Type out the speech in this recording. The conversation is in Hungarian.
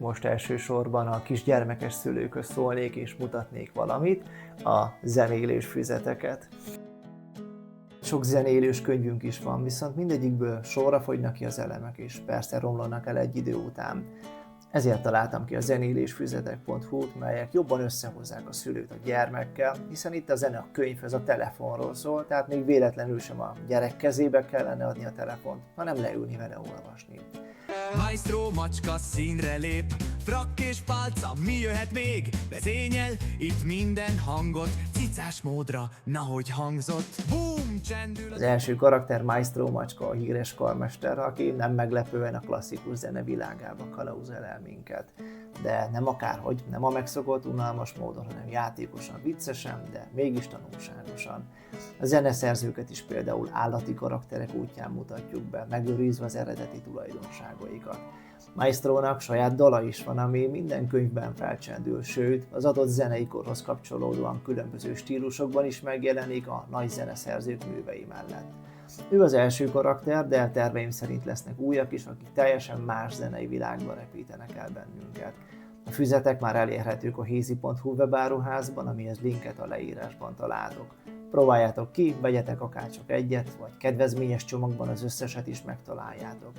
Most elsősorban a kisgyermekes szülőkhöz szólnék és mutatnék valamit, a zenélős füzeteket. Sok zenélős könyvünk is van, viszont mindegyikből sorra fogynak ki az elemek, és persze romlanak el egy idő után. Ezért találtam ki a zenélésfüzetek.hu-t, melyek jobban összehozzák a szülőt a gyermekkel, hiszen itt a zene a könyvhöz a telefonról szól, tehát még véletlenül sem a gyerek kezébe kellene adni a telefont, hanem leülni vele olvasni. Maestro macska színre lép, frakk és pálca, mi jöhet még? Vezényel itt minden hangot, cicás módra, nahogy hangzott. Bum, csendül Az első karakter Maestro macska, a híres karmester, aki nem meglepően a klasszikus zene világába kalauzel el minket. De nem akárhogy, nem a megszokott unalmas módon, hanem játékosan, viccesen, de mégis tanulságosan. A zeneszerzőket is például állati karakterek útján mutatjuk be, megőrizve az eredeti tulajdonságaikat. Maestrónak saját dala is van, ami minden könyvben felcsendül, sőt, az adott zenei korhoz kapcsolódóan különböző stílusokban is megjelenik a nagy zeneszerzők művei mellett. Ő az első karakter, de terveim szerint lesznek újak is, akik teljesen más zenei világba repítenek el bennünket. A füzetek már elérhetők a hézi.hu webáruházban, amihez linket a leírásban találtok. Próbáljátok ki, vegyetek akárcsak egyet, vagy kedvezményes csomagban az összeset is megtaláljátok.